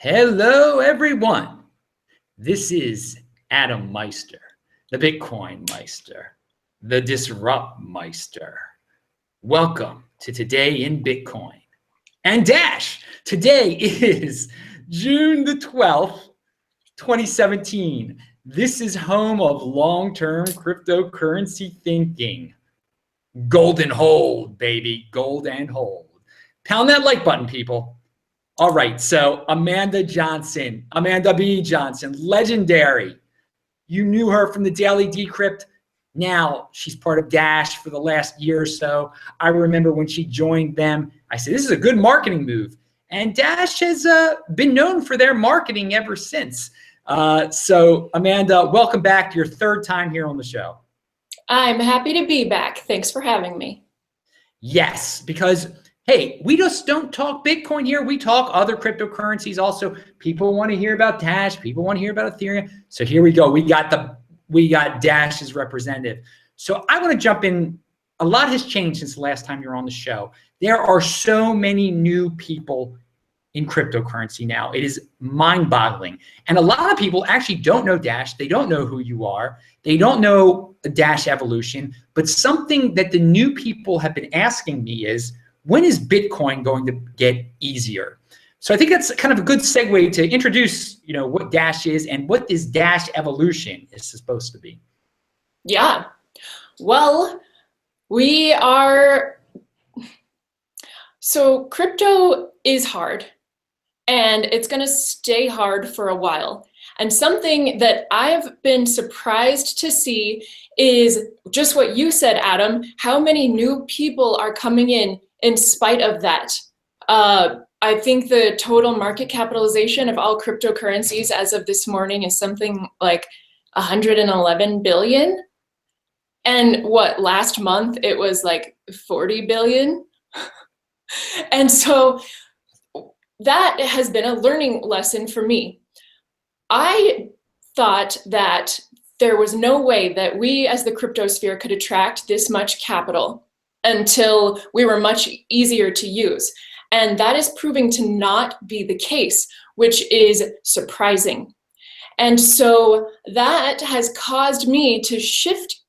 Hello, everyone. This is Adam Meister, the Bitcoin Meister, the Disrupt Meister. Welcome to Today in Bitcoin and Dash. Today is June the 12th, 2017. This is home of long-term cryptocurrency thinking. Gold and hold, baby. Gold and hold. Pound that like button, people. All right, so Amanda B. Johnson, legendary. You knew her from the Daily Decrypt. Now she's part of Dash for the last year or so. I remember when she joined them, I said, this is a good marketing move. And Dash has been known for their marketing ever since. So Amanda, welcome back. Your third time here on the show. I'm happy to be back. Thanks for having me. Yes, because hey, we just don't talk Bitcoin here. We talk other cryptocurrencies also. People want to hear about Dash. People want to hear about Ethereum. So here we go. We got Dash's representative. So I want to jump in. A lot has changed since the last time you were on the show. There are so many new people in cryptocurrency now. It is mind-boggling. And a lot of people actually don't know Dash. They don't know who you are. They don't know Dash evolution. But something that the new people have been asking me is, when is Bitcoin going to get easier? So I think that's kind of a good segue to introduce, what Dash is and what this Dash evolution is supposed to be. Yeah. Well, so crypto is hard and it's going to stay hard for a while. And something that I've been surprised to see is just what you said, Adam, how many new people are coming in spite of that. I think the total market capitalization of all cryptocurrencies as of this morning is something like 111 billion. And last month it was like 40 billion. And so that has been a learning lesson for me. I thought that there was no way that we as the cryptosphere could attract this much capital until we were much easier to use. And that is proving to not be the case, which is surprising. And so that has caused me to shift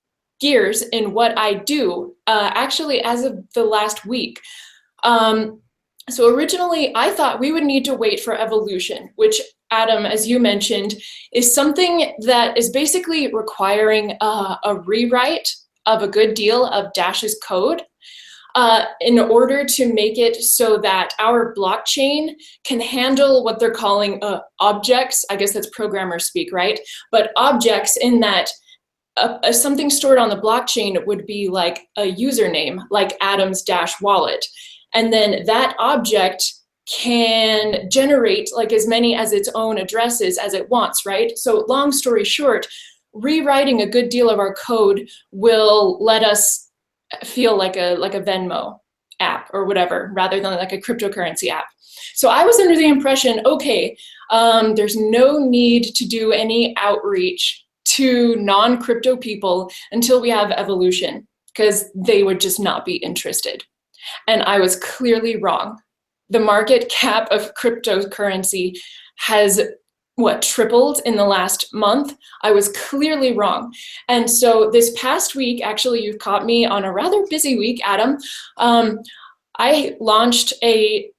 gears in what I do, actually as of the last week. So originally I thought we would need to wait for evolution, which Adam, as you mentioned, is something that is basically requiring a rewrite of a good deal of Dash's code in order to make it so that our blockchain can handle what they're calling objects. I guess that's programmer speak, right? But objects in that something stored on the blockchain would be like a username, like Adam's Dash wallet. And then that object can generate like as many as its own addresses as it wants, right? So long story short, rewriting a good deal of our code will let us feel like a Venmo app or whatever, rather than like a cryptocurrency app. So I was under the impression, okay, there's no need to do any outreach to non-crypto people until we have evolution, because they would just not be interested. And I was clearly wrong. The market cap of cryptocurrency has tripled in the last month. I was clearly wrong. And so this past week, actually, you've caught me on a rather busy week, Adam. I launched a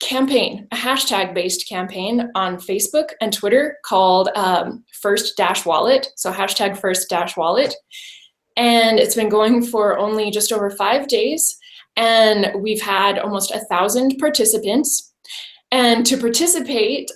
campaign, a hashtag-based campaign on Facebook and Twitter called First Dash Wallet. So hashtag First Dash Wallet. And it's been going for only just over 5 days. And we've had almost 1,000 participants. And to participate,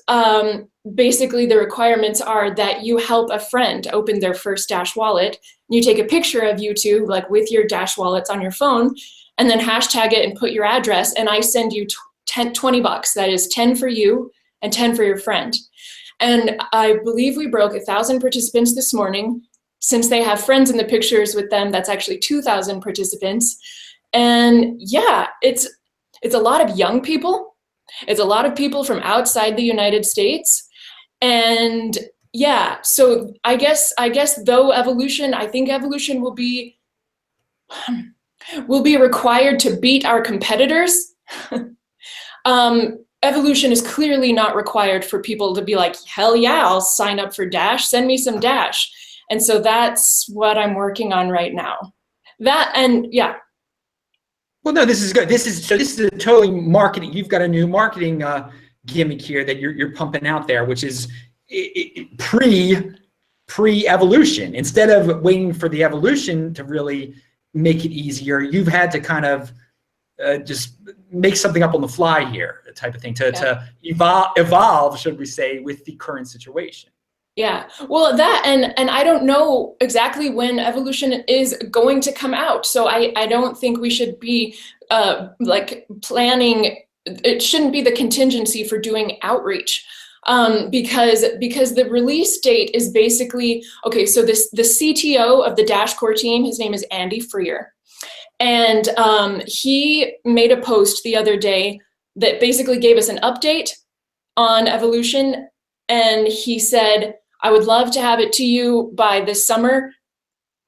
basically the requirements are that you help a friend open their first Dash wallet. You take a picture of you two, like with your Dash wallets on your phone, and then hashtag it and put your address, and I send you 20 bucks. That is 10 for you and 10 for your friend. And I believe we broke 1,000 participants this morning. Since they have friends in the pictures with them, that's actually 2,000 participants. And yeah, it's a lot of young people. It's a lot of people from outside the United States. And yeah, so I guess though evolution, I think evolution will be required to beat our competitors. evolution is clearly not required for people to be like, hell yeah, I'll sign up for Dash, send me some Dash. And so that's what I'm working on right now. That, and yeah. Well, no, this is good. This is a totally marketing. You've got a new marketing gimmick here that you're pumping out there, which is pre-evolution. Instead of waiting for the evolution to really make it easier, you've had to kind of just make something up on the fly here, type of thing, to evolve, should we say, with the current situation. Yeah, well, that, and I don't know exactly when evolution is going to come out. So I don't think we should be like planning, it shouldn't be the contingency for doing outreach. Because the release date is basically, okay, so the CTO of the Dash core team, his name is Andy Freer. And he made a post the other day that basically gave us an update on evolution. And he said, I would love to have it to you by this summer.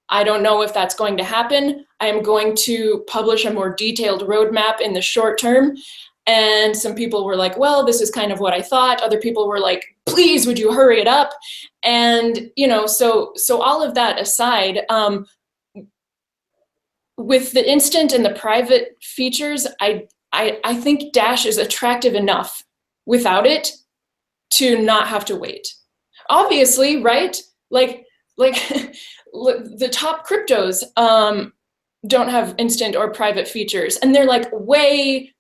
I don't know if that's going to happen. I am going to publish a more detailed roadmap in the short term. And some people were like, well, this is kind of what I thought. Other people were like, please, would you hurry it up? And, you know, so all of that aside, with the instant and the private features, I think Dash is attractive enough without it to not have to wait. Obviously, right? Like the top cryptos don't have instant or private features, and they're like way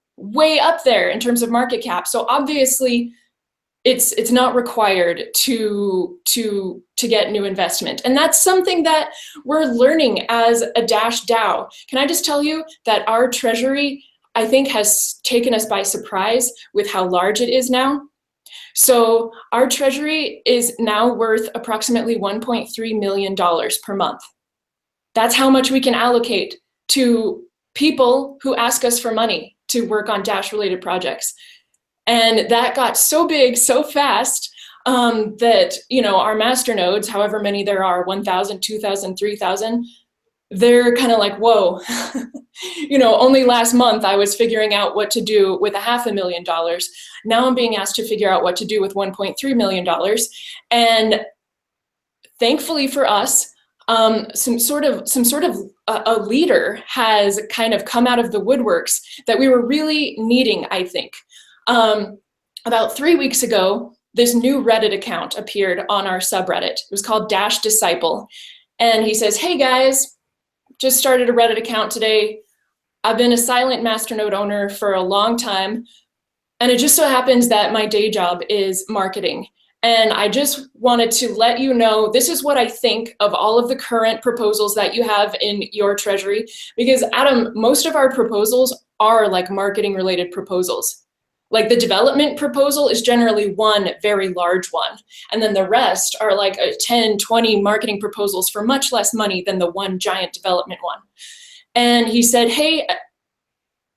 up there in terms of market cap. So obviously, it's not required to get new investment, and that's something that we're learning as a Dash DAO. Can I just tell you that our treasury, I think, has taken us by surprise with how large it is now. So our treasury is now worth approximately $1.3 million per month. That's how much we can allocate to people who ask us for money to work on Dash related projects. And that got so big so fast that, you know, our master nodes, however many there are, 1,000, 2,000, 3,000, they're kind of like, whoa, you know, only last month I was figuring out what to do with $500,000. Now I'm being asked to figure out what to do with $1.3 million. And thankfully for us, some sort of a leader has kind of come out of the woodworks that we were really needing, I think. About 3 weeks ago, this new Reddit account appeared on our subreddit. It was called Dash Disciple. And he says, hey guys, just started a Reddit account today. I've been a silent masternode owner for a long time. And it just so happens that my day job is marketing. And I just wanted to let you know, this is what I think of all of the current proposals that you have in your treasury. Because Adam, most of our proposals are like marketing related proposals. Like the development proposal is generally one very large one. And then the rest are like 10, 20 marketing proposals for much less money than the one giant development one. And he said, hey,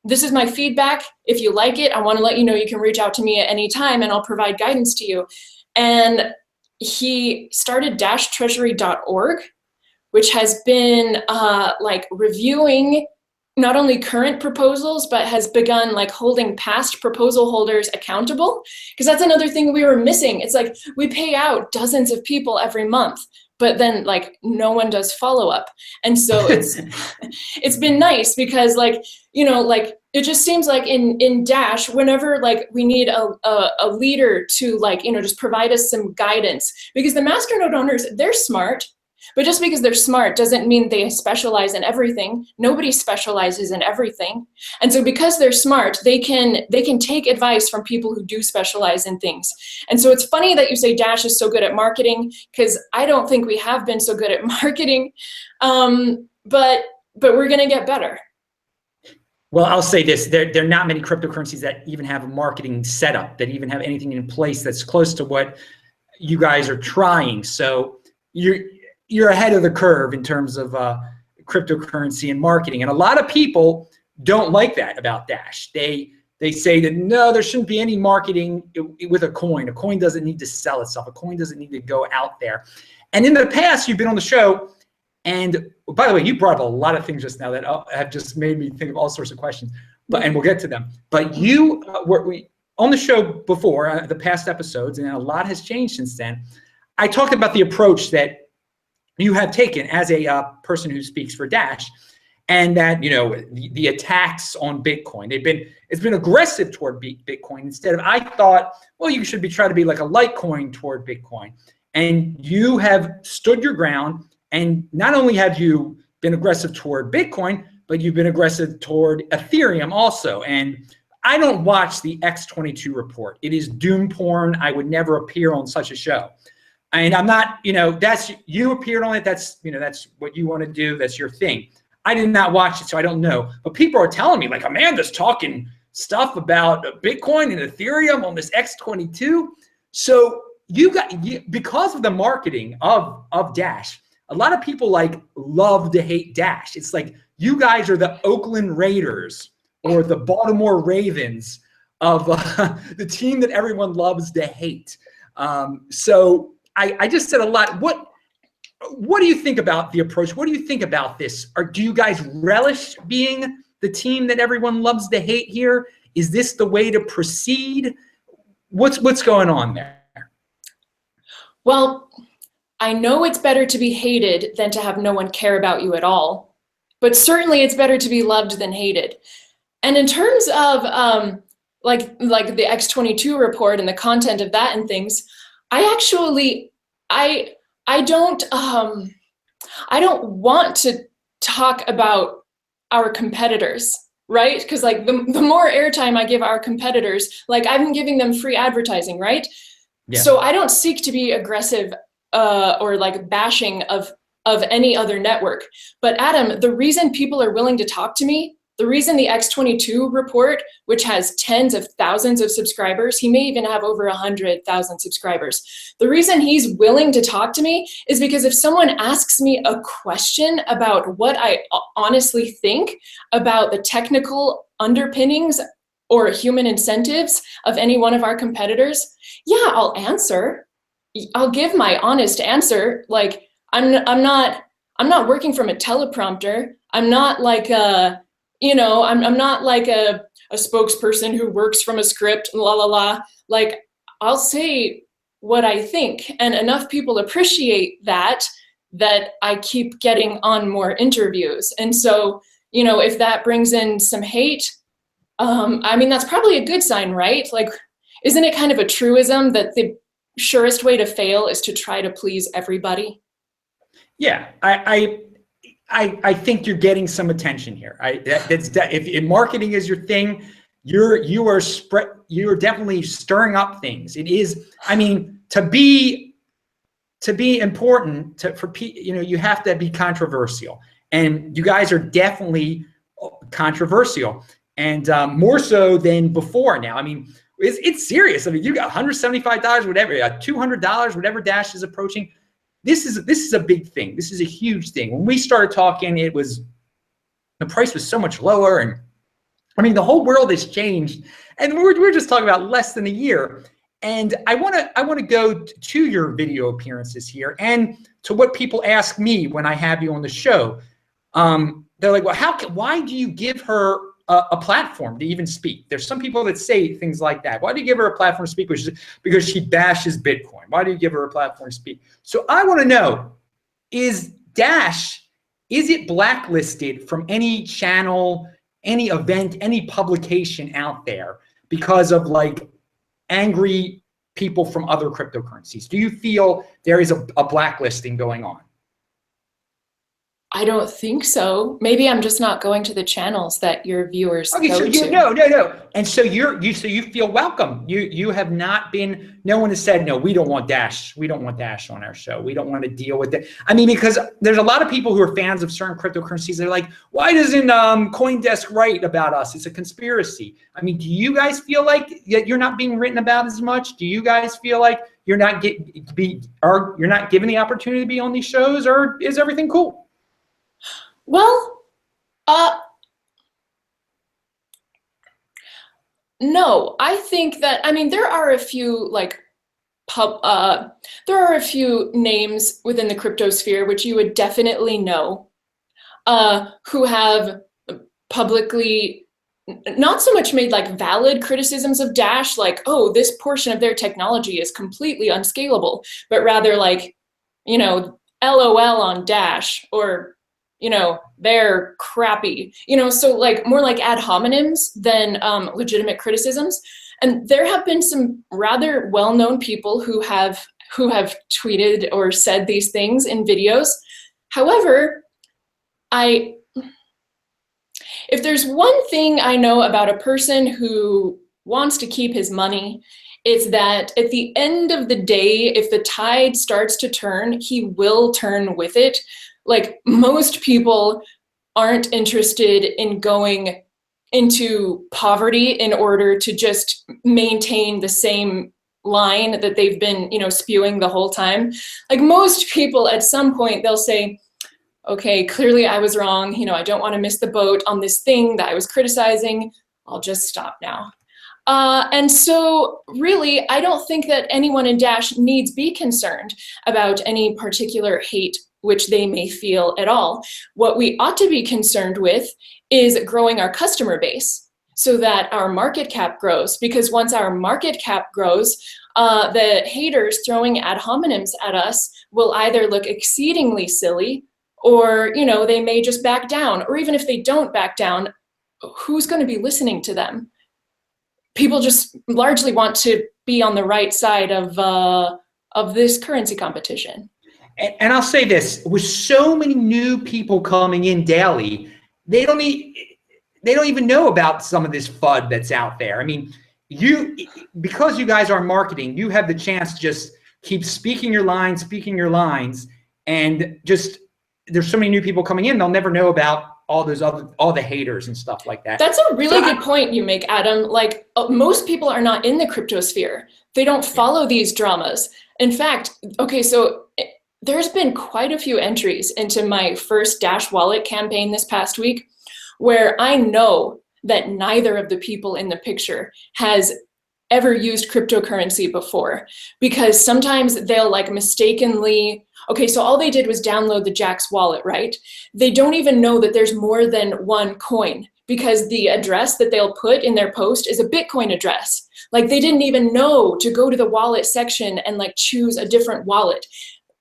this is my feedback. If you like it, I want to let you know you can reach out to me at any time and I'll provide guidance to you. And he started dashtreasury.org, which has been like reviewing not only current proposals, but has begun like holding past proposal holders accountable. Because that's another thing we were missing. It's like we pay out dozens of people every month, but then like no one does follow up. And so it's been nice because like, you know, like it just seems like in Dash, whenever like we need a leader to like, you know, just provide us some guidance, because the masternode owners, they're smart. But just because they're smart doesn't mean they specialize in everything. Nobody specializes in everything. And so because they're smart, they can take advice from people who do specialize in things. And so it's funny that you say Dash is so good at marketing, because I don't think we have been so good at marketing, but we're gonna get better. Well, I'll say this, there are not many cryptocurrencies that even have a marketing setup, that even have anything in place that's close to what you guys are trying. So you're ahead of the curve in terms of cryptocurrency and marketing. And a lot of people don't like that about Dash. They say that, no, there shouldn't be any marketing with a coin. A coin doesn't need to sell itself. A coin doesn't need to go out there. And in the past, you've been on the show, and by the way, you brought up a lot of things just now that have just made me think of all sorts of questions, and we'll get to them. But you on the show before, the past episodes, and a lot has changed since then, I talked about the approach that you have taken as a person who speaks for Dash, and that, you know, the attacks on Bitcoin, it's been aggressive toward Bitcoin instead of, I thought, well, you should be trying to be like a Litecoin toward Bitcoin. And you have stood your ground, and not only have you been aggressive toward Bitcoin, but you've been aggressive toward Ethereum also. And I don't watch the X22 report. It is doom porn. I would never appear on such a show. And I'm not, you know, you appeared on it. That's, you know, that's what you want to do. That's your thing. I did not watch it, so I don't know. But people are telling me, like, Amanda's talking stuff about Bitcoin and Ethereum on this X22. So because of the marketing of Dash, a lot of people like love to hate Dash. It's like you guys are the Oakland Raiders or the Baltimore Ravens of the team that everyone loves to hate. So I just said a lot. What do you think about the approach? What do you think about this? Or do you guys relish being the team that everyone loves to hate here? Is this the way to proceed? What's going on there? Well, I know it's better to be hated than to have no one care about you at all, but certainly it's better to be loved than hated. And in terms of like the X22 report and the content of that and things, I don't want to talk about our competitors, right? Because like the more airtime I give our competitors, like I'm giving them free advertising, right? Yeah. So I don't seek to be aggressive or like bashing of any other network. But Adam, the reason people are willing to talk to me, the reason the X22 report, which has tens of thousands of subscribers, he may even have over 100,000 subscribers. The reason he's willing to talk to me is because if someone asks me a question about what I honestly think about the technical underpinnings or human incentives of any one of our competitors, yeah, I'll answer. I'll give my honest answer. Like I'm not working from a teleprompter. I'm not like I'm not like a spokesperson who works from a script, la la la. Like I'll say what I think, and enough people appreciate that I keep getting on more interviews. And so, you know, if that brings in some hate, I mean, that's probably a good sign, right? Like, isn't it kind of a truism that the surest way to fail is to try to please everybody? Yeah, I think you're getting some attention here. If marketing is your thing, you are definitely stirring up things. It is, I mean, to be important you have to be controversial, and you guys are definitely controversial, and more so than before now. I mean, it's serious. I mean, you got $175, whatever, $200, whatever Dash is approaching. This is a big thing. This is a huge thing. When we started talking, the price was so much lower, and I mean, the whole world has changed. And we're just talking about less than a year. And I want to go to your video appearances here and to what people ask me when I have you on the show. They're like, well, why do you give her a platform to even speak? There's some people that say things like that. Why do you give her a platform to speak? Because she bashes Bitcoin. Why do you give her a platform to speak? So I want to know, is it blacklisted from any channel, any event, any publication out there because of like angry people from other cryptocurrencies? Do you feel there is a blacklisting going on? I don't think so. Maybe I'm just not going to the channels that your viewers go to. No. And so you feel welcome. You have not been. No one has said no. We don't want Dash. We don't want Dash on our show. We don't want to deal with it. I mean, because there's a lot of people who are fans of certain cryptocurrencies. They're like, why doesn't CoinDesk write about us? It's a conspiracy. I mean, do you guys feel like you're not being written about as much? Do you guys feel like you're not given the opportunity to be on these shows, or is everything cool? Well, no, I think that, I mean, there are a few names within the crypto sphere, which you would definitely know, who have publicly not so much made like valid criticisms of Dash, like, oh, this portion of their technology is completely unscalable, but rather like, you know, LOL on Dash, or, you know, they're crappy, you know, so like more like ad hominems than legitimate criticisms. And there have been some rather well-known people who have tweeted or said these things in videos. However, if there's one thing I know about a person who wants to keep his money, it's that at the end of the day, if the tide starts to turn, he will turn with it. Like, most people aren't interested in going into poverty in order to just maintain the same line that they've been, you know, spewing the whole time. Like, most people at some point, they'll say, okay, clearly I was wrong. You know, I don't want to miss the boat on this thing that I was criticizing. I'll just stop now. And so really, I don't think that anyone in Dash needs be concerned about any particular hate which they may feel at all. What we ought to be concerned with is growing our customer base so that our market cap grows, because once our market cap grows, the haters throwing ad hominems at us will either look exceedingly silly, or, you know, they may just back down. Or even if they don't back down, who's going to be listening to them? People just largely want to be on the right side of this currency competition. And I'll say this, with so many new people coming in daily, they don't even know about some of this FUD that's out there. I mean, because you guys are marketing, you have the chance to just keep speaking your lines, and just, there's so many new people coming in, they'll never know about all the haters and stuff like that. That's a really good point you make, Adam. Like, most people are not in the cryptosphere. They don't follow these dramas. In fact, okay, so there's been quite a few entries into my first Dash wallet campaign this past week where I know that neither of the people in the picture has ever used cryptocurrency before, because sometimes they'll like mistakenly, okay, so all they did was download the Jax wallet, right? They don't even know that there's more than one coin, because the address that they'll put in their post is a Bitcoin address. Like, they didn't even know to go to the wallet section and like choose a different wallet.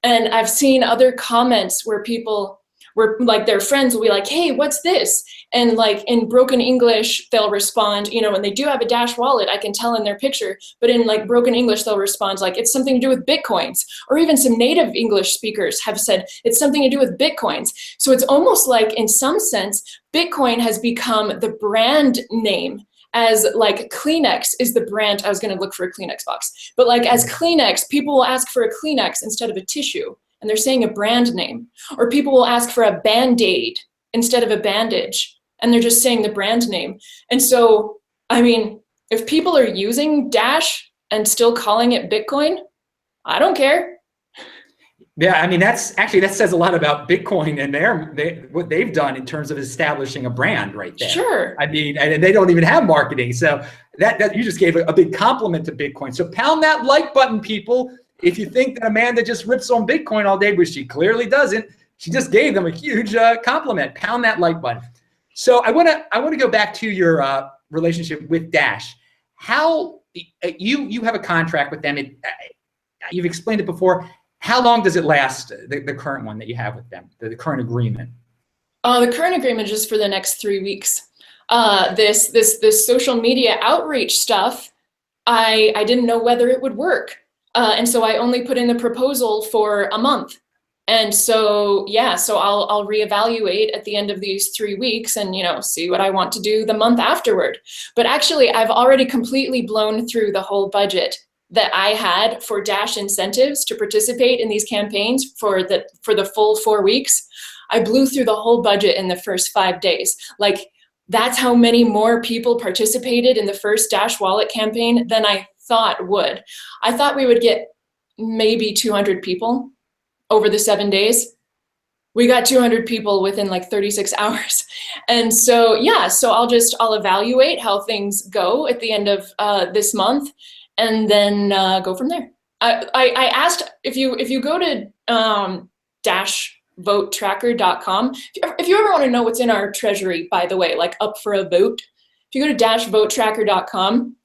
And I've seen other comments where people where like their friends will be like, hey, what's this? And like in broken English, they'll respond, you know, when they do have a Dash wallet, I can tell in their picture, but in like broken English, they'll respond like, it's something to do with Bitcoins. Or even some native English speakers have said it's something to do with Bitcoins. So it's almost like, in some sense, Bitcoin has become the brand name, as like Kleenex is the brand. I was going to look for a Kleenex box, but like as Kleenex, people will ask for a Kleenex instead of a tissue, and they're saying a brand name. Or people will ask for a Band-Aid instead of a bandage, and they're just saying the brand name. And so, I mean, if people are using Dash and still calling it Bitcoin, I don't care. Yeah, I mean, that says a lot about Bitcoin and what they've done in terms of establishing a brand right there. Sure. I mean, and they don't even have marketing. So that you just gave a big compliment to Bitcoin. So pound that like button, people. If you think that Amanda just rips on Bitcoin all day, which she clearly doesn't, she just gave them a huge compliment. Pound that like button. So I want to go back to your relationship with Dash. How you have a contract with them? You've explained it before. How long does it last? The current one that you have with them, the current agreement. The current agreement is for the next 3 weeks. This social media outreach stuff, I didn't know whether it would work. And so I only put in the proposal for a month. And so, yeah, so I'll reevaluate at the end of these 3 weeks and, you know, see what I want to do the month afterward. But actually, I've already completely blown through the whole budget that I had for Dash incentives to participate in these campaigns for the full 4 weeks. I blew through the whole budget in the first 5 days. Like, that's how many more people participated in the first Dash wallet campaign than I thought would. I thought we would get maybe 200 people over the 7 days. We got 200 people within like 36 hours. And so, yeah, so I'll evaluate how things go at the end of this month, and then go from there. I asked, if you go to dashvotetracker.com, if you ever want to know what's in our treasury, by the way, like up for a vote, if you go to dashvotetracker.com,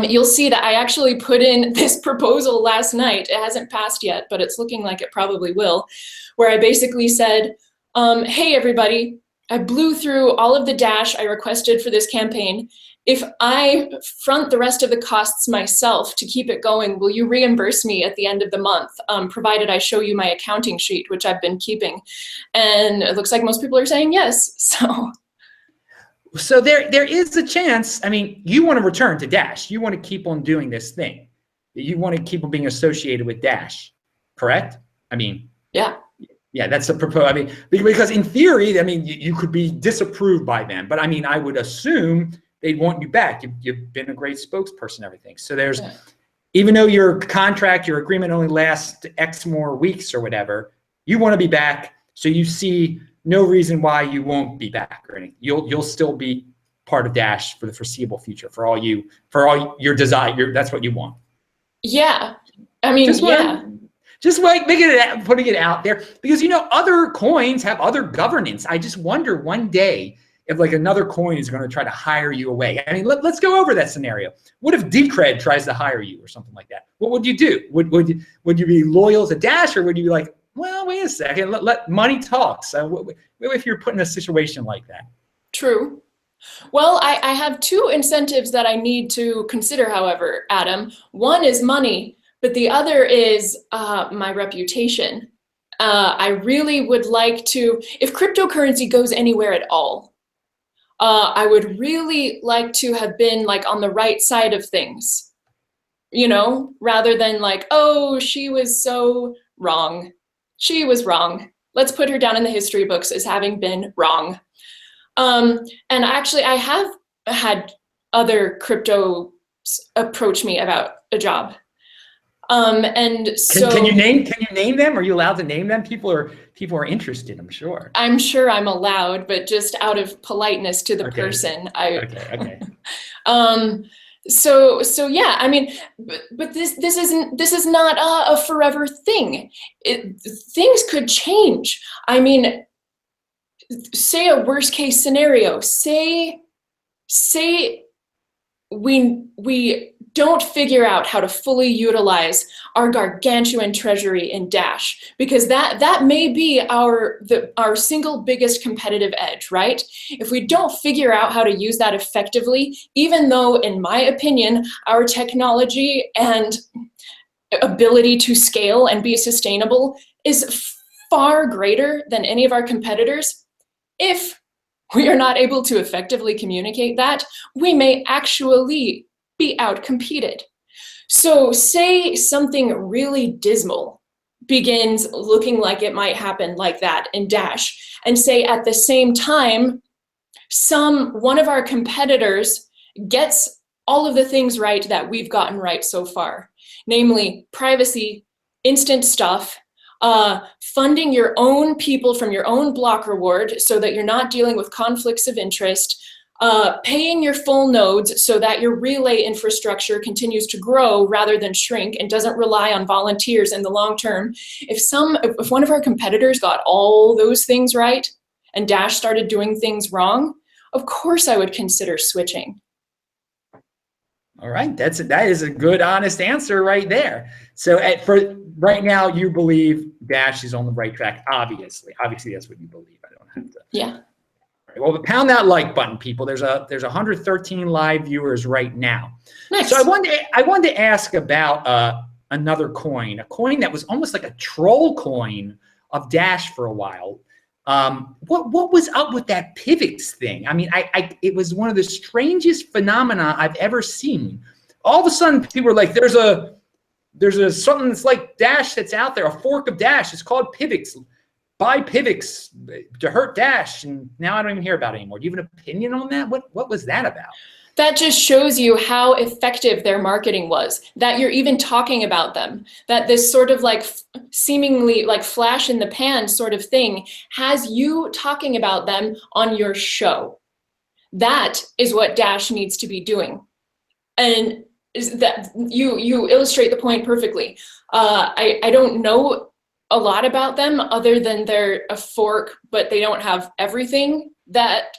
you'll see that I actually put in this proposal last night. It hasn't passed yet, but it's looking like it probably will, where I basically said, hey, everybody, I blew through all of the Dash I requested for this campaign. If I front the rest of the costs myself to keep it going, will you reimburse me at the end of the month, provided I show you my accounting sheet, which I've been keeping? And it looks like most people are saying yes. So there is a chance. I mean, you want to return to Dash. You want to keep on doing this thing. You want to keep on being associated with Dash, correct? I mean, yeah. Yeah, that's the proposal. I mean, because in theory, I mean, you could be disapproved by them, but I mean, I would assume they'd want you back. You've been a great spokesperson and everything. So there's, even though your contract, your agreement only lasts X more weeks or whatever, you want to be back. So you see no reason why you won't be back or anything. You'll still be part of Dash for the foreseeable future, for all your desire. That's what you want. Yeah, I mean, Just like putting it out there, because other coins have other governance. I just wonder one day if like another coin is going to try to hire you away. I mean, let's go over that scenario. What if Decred tries to hire you or something like that? What would you do? Would you be loyal to Dash, or would you be like, well, wait a second, let money talk? So what if you're put in a situation like that? True. Well, I have two incentives that I need to consider, however, Adam. One is money, but the other is my reputation. I really would like to, if cryptocurrency goes anywhere at all, I would really like to have been like on the right side of things, rather than like, oh, she was so wrong. She was wrong. Let's put her down in the history books as having been wrong. And actually, I have had other crypto approach me about a job. And so can you name them? Are you allowed to name them? People are interested, I'm sure. I'm sure I'm allowed, but just out of politeness to the person, Okay. So yeah, I mean, but this is not a forever thing. Things could change. I mean, say a worst case scenario. Say we don't figure out how to fully utilize our gargantuan treasury in Dash, because that may be our single biggest competitive edge, right? If we don't figure out how to use that effectively, even though, in my opinion, our technology and ability to scale and be sustainable is far greater than any of our competitors, if we are not able to effectively communicate that, we may actually be outcompeted. So say something really dismal begins looking like it might happen like that in Dash, and say at the same time, one of our competitors gets all of the things right that we've gotten right so far, namely privacy, instant stuff, funding your own people from your own block reward so that you're not dealing with conflicts of interest, paying your full nodes so that your relay infrastructure continues to grow rather than shrink and doesn't rely on volunteers in the long term. If one of our competitors got all those things right and Dash started doing things wrong, of course I would consider switching. All right, that is a good, honest answer right there. So for right now, you believe Dash is on the right track. Obviously, that's what you believe. I don't have to. Yeah. Well, pound that like button, people. There's 113 live viewers right now. Nice. So I wanted to ask about another coin, a coin that was almost like a troll coin of Dash for a while. What was up with that Pivx thing? I mean, it was one of the strangest phenomena I've ever seen. All of a sudden, people were like, there's a something that's like Dash that's out there, a fork of Dash. It's called Pivx. Buy Pivx to hurt Dash, and now I don't even hear about it anymore. Do you have an opinion on that? What was that about? That just shows you how effective their marketing was, that you're even talking about them, that this sort of like seemingly like flash in the pan sort of thing has you talking about them on your show. That is what Dash needs to be doing. And is that you illustrate the point perfectly. I don't know a lot about them other than they're a fork, but they don't have everything that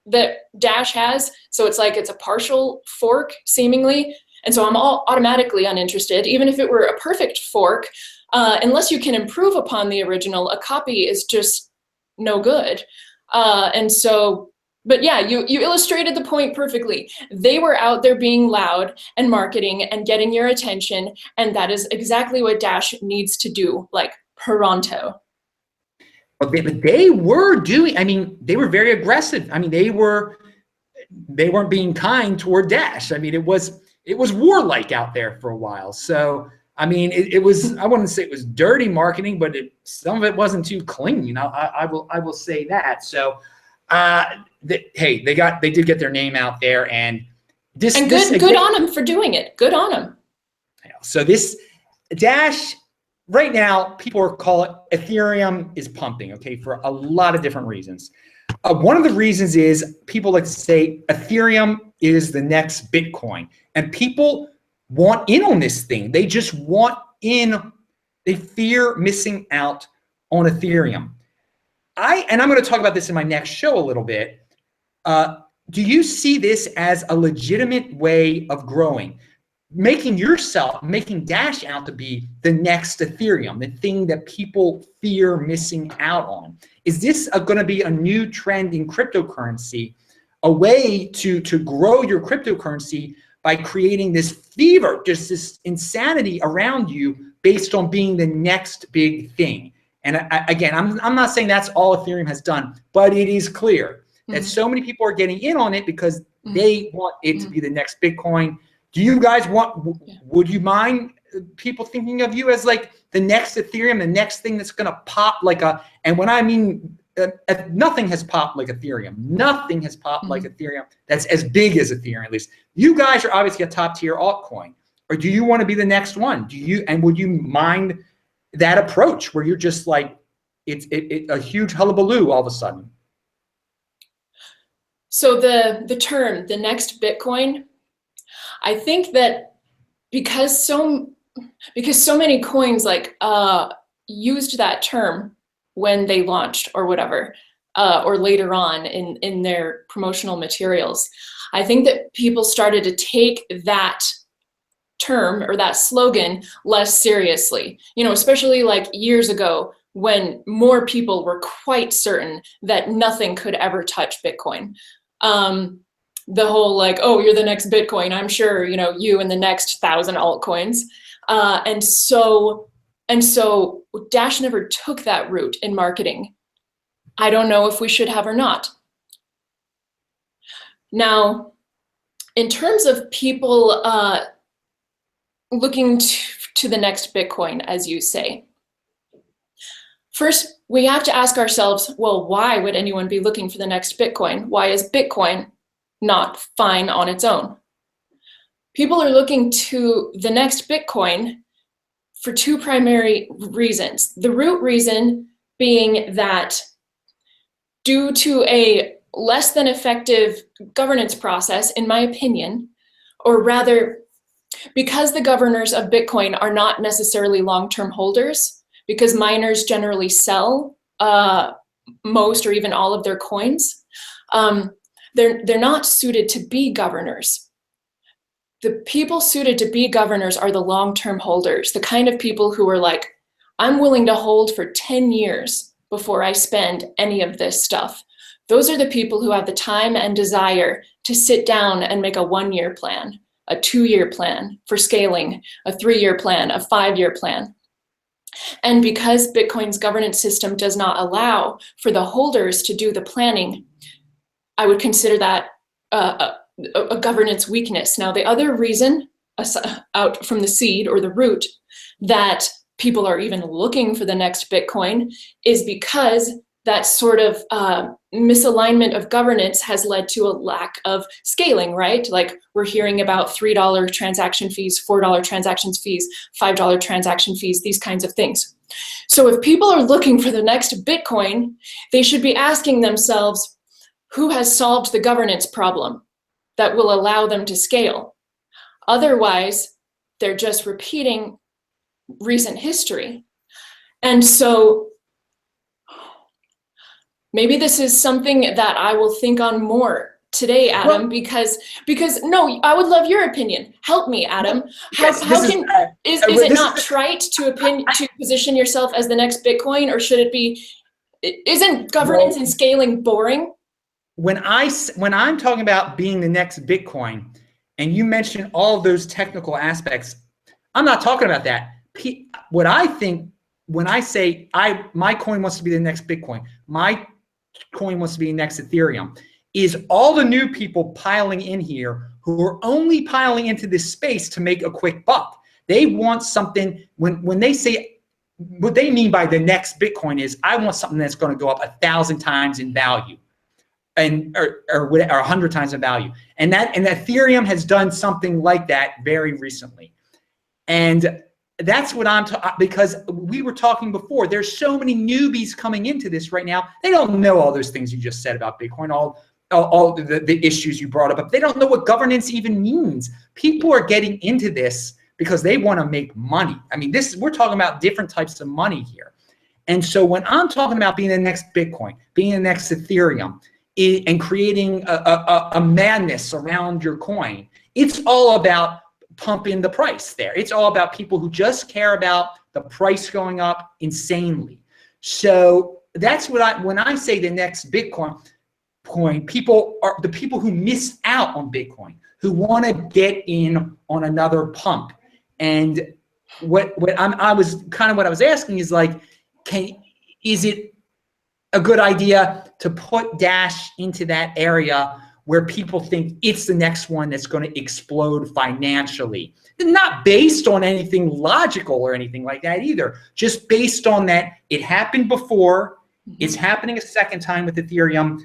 that Dash has. So it's like it's a partial fork seemingly. And so I'm automatically uninterested. Even if it were a perfect fork, unless you can improve upon the original, a copy is just no good. But yeah, you illustrated the point perfectly. They were out there being loud and marketing and getting your attention, and that is exactly what Dash needs to do, like pronto. But they were doing, I mean, they were very aggressive. I mean, they weren't being kind toward Dash. I mean, it was warlike out there for a while. So, I mean, it was, I wouldn't say it was dirty marketing, but some of it wasn't too clean. I will say that. So, hey, they did get their name out there, and good on them for doing it. Good on them. So this Dash right now, people are calling Ethereum is pumping, okay, for a lot of different reasons. One of the reasons is people like to say Ethereum is the next Bitcoin, and people want in on this thing. They just want in. They fear missing out on Ethereum. I'm going to talk about this in my next show a little bit. Do you see this as a legitimate way of growing? Making Dash out to be the next Ethereum, the thing that people fear missing out on. Is this going to be a new trend in cryptocurrency, a way to grow your cryptocurrency by creating this fever, just this insanity around you based on being the next big thing? And again, I'm not saying that's all Ethereum has done, but it is clear that so many people are getting in on it because they want it to be the next Bitcoin. Do you guys would you mind people thinking of you as like the next Ethereum, the next thing that's going to pop and when I mean, nothing has popped like Ethereum. Nothing has popped like Ethereum that's as big as Ethereum, at least. You guys are obviously a top tier altcoin. Or do you want to be the next one? Would you mind that approach where you're just like, it's a huge hullabaloo all of a sudden? So the term, the next Bitcoin, I think that because so many coins used that term when they launched or whatever, or later on in their promotional materials, I think that people started to take that term or that slogan less seriously, especially like years ago when more people were quite certain that nothing could ever touch Bitcoin. The whole oh, you're the next Bitcoin, I'm sure, you and the next 1,000 altcoins. And so Dash never took that route in marketing. I don't know if we should have or not. Now, in terms of people looking to the next Bitcoin, as you say, first, we have to ask ourselves, well, why would anyone be looking for the next Bitcoin? Why is Bitcoin not fine on its own? People are looking to the next Bitcoin for two primary reasons. The root reason being that due to a less than effective governance process, in my opinion, or rather, because the governors of Bitcoin are not necessarily long-term holders, because miners generally sell most or even all of their coins, they're not suited to be governors. The people suited to be governors are the long-term holders, the kind of people who are like, I'm willing to hold for 10 years before I spend any of this stuff. Those are the people who have the time and desire to sit down and make a 1-year plan, a 2-year plan for scaling, a 3-year plan, a 5-year plan. And because Bitcoin's governance system does not allow for the holders to do the planning, I would consider that a governance weakness. Now, the other reason, out from the seed or the root, that people are even looking for the next Bitcoin is because that sort of misalignment of governance has led to a lack of scaling, right? Like we're hearing about $3 transaction fees, $4 transaction fees, $5 transaction fees, these kinds of things. So if people are looking for the next Bitcoin, they should be asking themselves, who has solved the governance problem that will allow them to scale? Otherwise, they're just repeating recent history. And so maybe this is something that I will think on more today, Adam, Well, because no, I would love your opinion. Help me, Adam. How is it not trite to position yourself as the next Bitcoin, or should it be? Isn't governance and scaling boring? When I'm talking about being the next Bitcoin, and you mention all of those technical aspects, I'm not talking about that. What I think when I say my coin wants to be the next Bitcoin, my coin wants to be the next Ethereum, is all the new people piling in here who are only piling into this space to make a quick buck. They want something. When they say what they mean by the next Bitcoin is, I want something that's going to go up 1,000 times in value, or 100 times in value, and Ethereum has done something like that very recently, and that's what I'm because we were talking before. There's so many newbies coming into this right now. They don't know all those things you just said about Bitcoin, all the issues you brought up. They don't know what governance even means. People are getting into this because they want to make money. I mean, we're talking about different types of money here. And so when I'm talking about being the next Bitcoin, being the next Ethereum, and creating a madness around your coin, it's all about pumping the price there. It's all about people who just care about the price going up insanely. So that's what when I say the next Bitcoin, people are the people who miss out on Bitcoin, who want to get in on another pump. And what I was asking is, like, is it a good idea to put Dash into that area where people think it's the next one that's going to explode financially? Not based on anything logical or anything like that either, just based on that it happened before, it's happening a second time with Ethereum.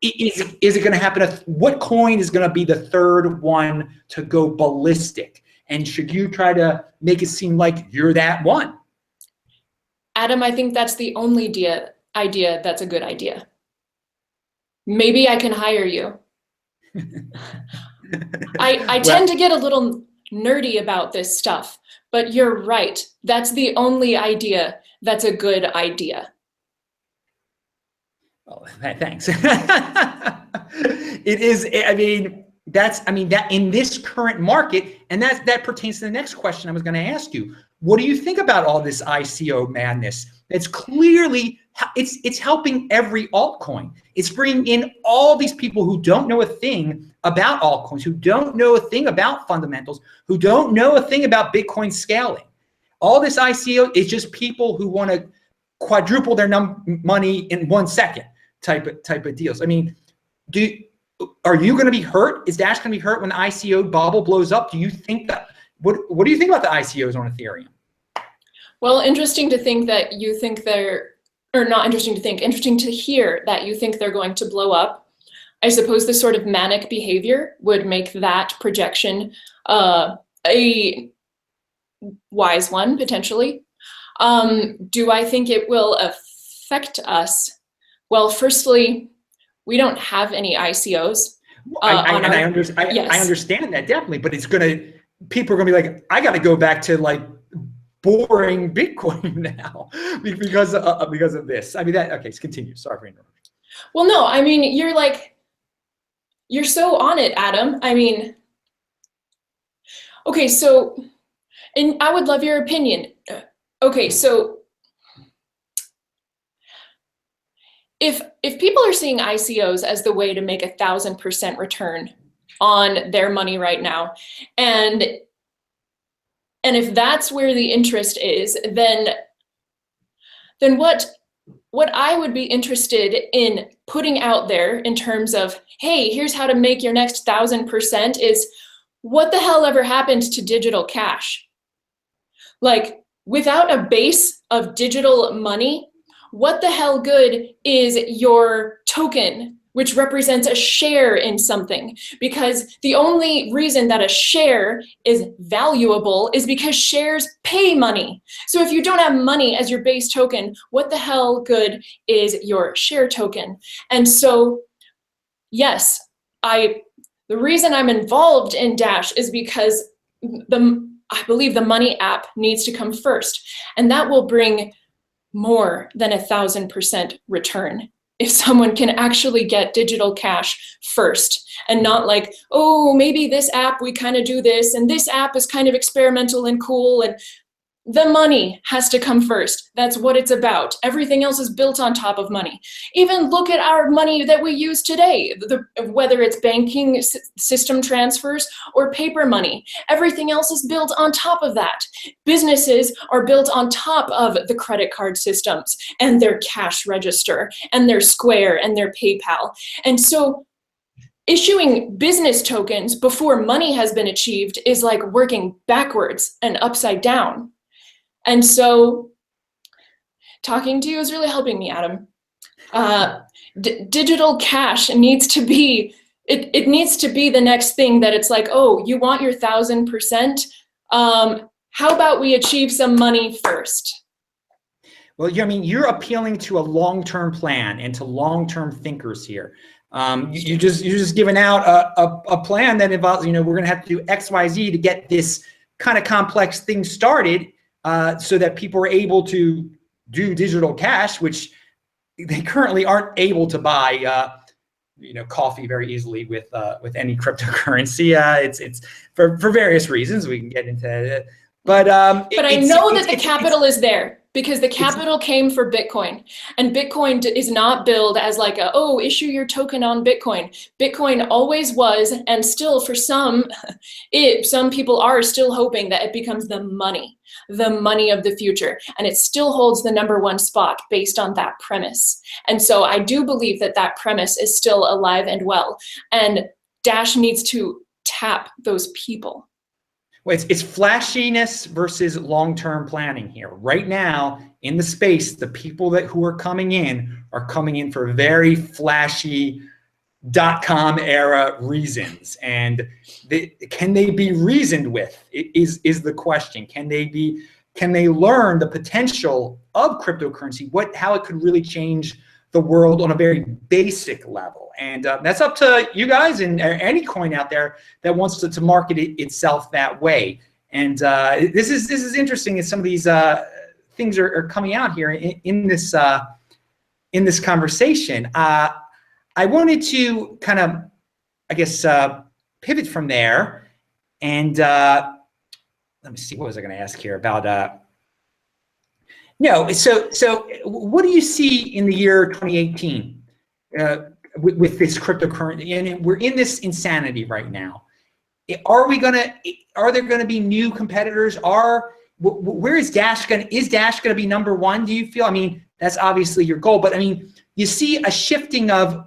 Is it going to happen? What coin is going to be the third one to go ballistic? And should you try to make it seem like you're that one? Adam, I think that's the only idea that's a good idea. Maybe I can hire you. I tend to get a little nerdy about this stuff, but you're right. That's the only idea that's a good idea. Oh, thanks. It is. I mean, that in this current market, and that pertains to the next question I was going to ask you. What do you think about all this ICO madness? It's clearly it's helping every altcoin. It's bringing in all these people who don't know a thing about altcoins, who don't know a thing about fundamentals, who don't know a thing about Bitcoin scaling. All this ICO is just people who want to quadruple their money in 1 second type of deals. I mean, are you going to be hurt? Is Dash going to be hurt when the ICO bubble blows up? Do you think that? What do you think about the ICOs on Ethereum? Well, interesting to think that you think they're, or not interesting to think, interesting to hear that you think they're going to blow up. I suppose this sort of manic behavior would make that projection a wise one, potentially. Do I think it will affect us? Well, firstly, we don't have any ICOs. I understand that, definitely, but people are gonna be like, I got to go back to like boring Bitcoin now because of this. I mean, okay, continue. Sorry for interrupting. Well, no, I mean, you're so on it, Adam. I mean, okay, so, and I would love your opinion. Okay, so if people are seeing ICOs as the way to make 1,000% return on their money right now, and if that's where the interest is, then what I would be interested in putting out there in terms of, hey, here's how to make your next 1,000% is, what the hell ever happened to digital cash? Like, without a base of digital money, what the hell good is your token, which represents a share in something? Because the only reason that a share is valuable is because shares pay money. So if you don't have money as your base token, what the hell good is your share token? And so, yes, the reason I'm involved in Dash is because I believe the money app needs to come first, and that will bring more than 1,000% return. if someone can actually get digital cash first, and not like, oh, maybe this app, we kind of do this, and this app is kind of experimental and cool, and the money has to come first. That's what it's about. Everything else is built on top of money. Even look at our money that we use today, whether it's banking system transfers or paper money. Everything else is built on top of that. Businesses are built on top of the credit card systems and their cash register and their Square and their PayPal. And so issuing business tokens before money has been achieved is like working backwards and upside down. And so talking to you is really helping me, Adam. Digital cash needs to be, it needs to be the next thing that it's like, oh, you want your 1000%? How about we achieve some money first? Well, I mean, you're appealing to a long-term plan and to long-term thinkers here. You're just giving out a plan that involves, we're going to have to do X, Y, Z to get this kind of complex thing started. So that people are able to do digital cash, which they currently aren't able to buy, coffee very easily with any cryptocurrency. It's for various reasons we can get into it. But I know that the capital is there, because the capital came for Bitcoin, and Bitcoin is not billed as like issue your token on Bitcoin. Bitcoin always was, and still for some people are still hoping that it becomes the money of the future, and it still holds the #1 spot based on that premise. And so I do believe that that premise is still alive and well, and Dash needs to tap those people. Well, it's flashiness versus long-term planning here. Right now, in the space, the people who are coming in for very flashy .com era reasons, and can they be reasoned with? Is the question. Can they learn the potential of cryptocurrency? How it could really change the world on a very basic level? And that's up to you guys and any coin out there that wants to market itself that way. And this is interesting as some of these things are coming out here in this conversation. I wanted to kind of, I guess, pivot from there, and let me see, what was I going to ask here about? So what do you see in the year 2018 with this cryptocurrency? And we're in this insanity right now. Are there going to be new competitors? Where is Dash going to? Is Dash going to be #1? Do you feel? I mean, that's obviously your goal, but I mean, you see a shifting of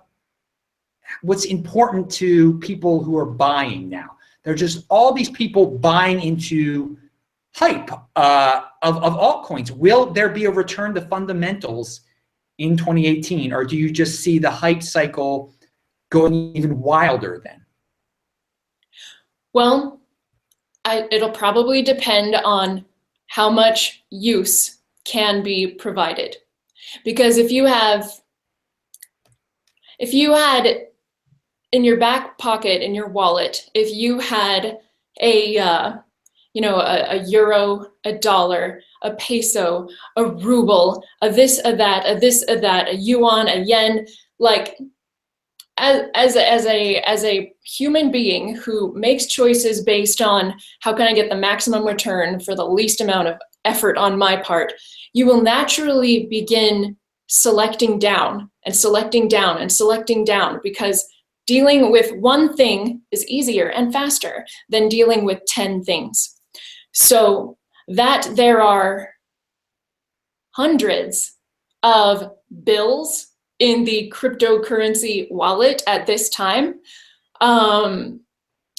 what's important to people who are buying now. There are just all these people buying into hype of altcoins. Will there be a return to fundamentals in 2018, or do you just see the hype cycle going even wilder then? Well, it'll probably depend on how much use can be provided. Because if you had in your back pocket, in your wallet, if you had a euro, a dollar, a peso, a ruble, a this, a that, a this, a that, a yuan, a yen, like as a human being who makes choices based on how can I get the maximum return for the least amount of effort on my part, you will naturally begin selecting down and selecting down and selecting down, because dealing with one thing is easier and faster than dealing with 10 things. So that there are hundreds of bills in the cryptocurrency wallet at this time,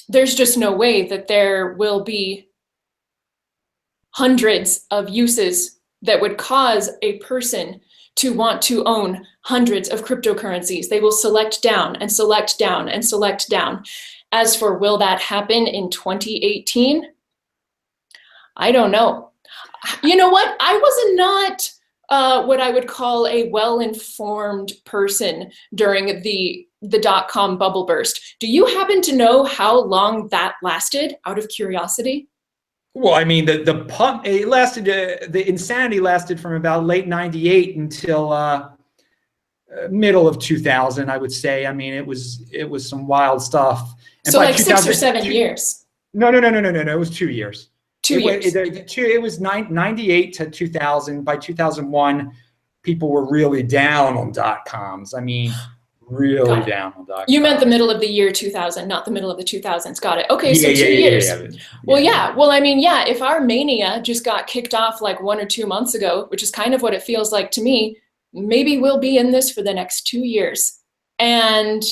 there's just no way that there will be hundreds of uses that would cause a person to want to own hundreds of cryptocurrencies. They will select down and select down and select down. As for will that happen in 2018? I don't know. You know what? I was not what I would call a well-informed person during the .com bubble burst. Do you happen to know how long that lasted, out of curiosity? Well, I mean, the pump, it lasted, the insanity lasted from about late '98 until middle of 2000, I would say. I mean, it was some wild stuff. And so like 6 or 7 years. No. It was 2 years. 2 years. It was 98 to 2000. By 2001, people were really down on .coms. I mean, really down on .coms. You meant the middle of the year 2000, not the middle of the 2000s. Got it. Okay, so 2 years. Well, yeah. Well, I mean, yeah, if our mania just got kicked off like 1 or 2 months ago, which is kind of what it feels like to me, maybe we'll be in this for the next 2 years. And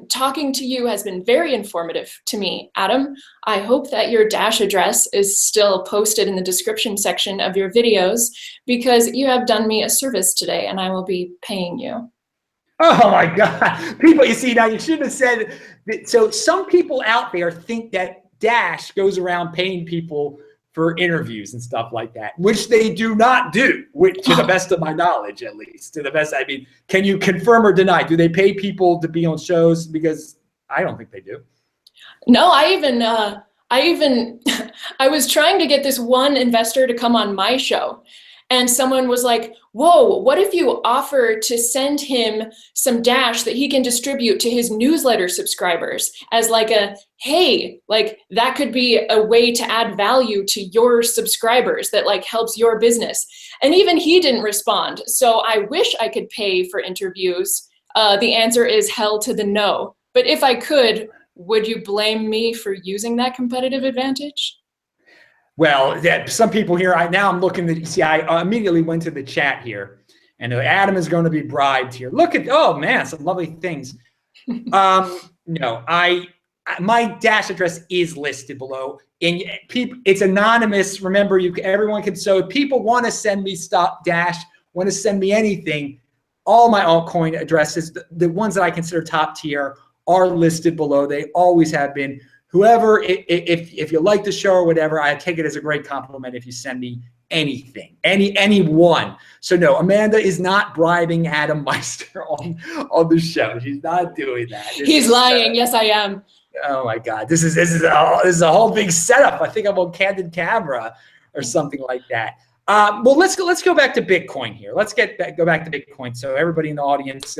talking to you has been very informative to me, Adam. I hope that your Dash address is still posted in the description section of your videos, because you have done me a service today and I will be paying you. Oh my God. People, you see, now you shouldn't have said that. So some people out there think that Dash goes around paying people for interviews and stuff like that, which they do not do, to the best of my knowledge, at least. To the best, I mean, can you confirm or deny? Do they pay people to be on shows? Because I don't think they do. No, I was trying to get this one investor to come on my show. And someone was like, whoa, what if you offer to send him some Dash that he can distribute to his newsletter subscribers as like a, hey, like that could be a way to add value to your subscribers that like helps your business. And even he didn't respond. So I wish I could pay for interviews. The answer is hell to the no. But if I could, would you blame me for using that competitive advantage? Well, some people here, now I'm looking at, see, I immediately went to the chat here, and Adam is going to be bribed here. Look at, oh man, some lovely things. No, my Dash address is listed below, and it's anonymous. Remember, everyone can, so if people want to send me stuff, Dash, want to send me anything, all my altcoin addresses, the ones that I consider top tier, are listed below. They always have been. Whoever, if you like the show or whatever, I take it as a great compliment if you send me anything, anyone. So no, Amanda is not bribing Adam Meister on the show. She's not doing that. He's lying. Yes, I am. Oh my God, this is a whole big setup. I think I'm on candid camera or something like that. Well, let's go back to Bitcoin here. Let's go back to Bitcoin so everybody in the audience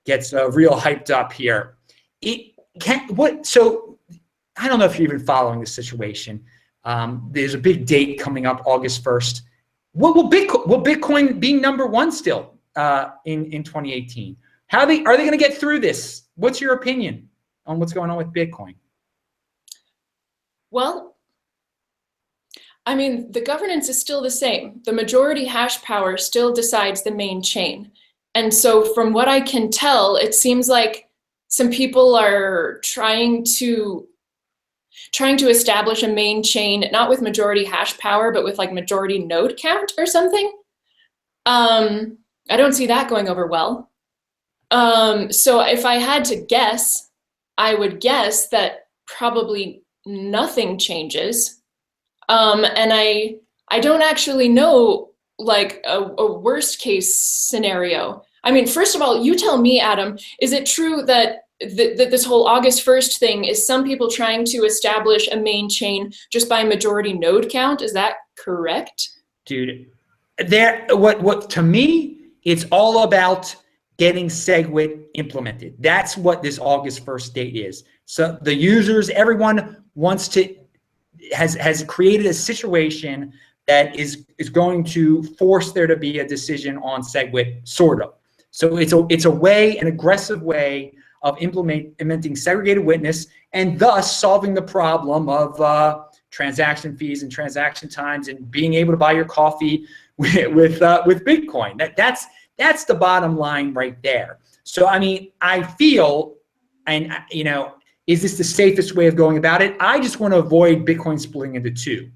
gets real hyped up here. So I don't know if you're even following this situation. There's a big date coming up, August 1st. Will Bitcoin be #1 still in 2018? Are they going to get through this? What's your opinion on what's going on with Bitcoin? Well, I mean, the governance is still the same. The majority hash power still decides the main chain. And so from what I can tell, it seems like some people are trying to establish a main chain, not with majority hash power, but with like majority node count or something. I don't see that going over well. So if I had to guess, I would guess that probably nothing changes. And I don't actually know like a worst case scenario. I mean, first of all, you tell me, Adam, is it true that this whole August 1st thing is some people trying to establish a main chain just by majority node count? Is that correct? Dude, what to me, it's all about getting SegWit implemented. That's what this August 1st date is. So the users, everyone has created a situation that is going to force there to be a decision on SegWit, sort of. So it's a way, an aggressive way of implementing segregated witness and thus solving the problem of transaction fees and transaction times and being able to buy your coffee with Bitcoin. That's the bottom line right there. So I mean, I feel, and is this the safest way of going about it? I just want to avoid Bitcoin splitting into two.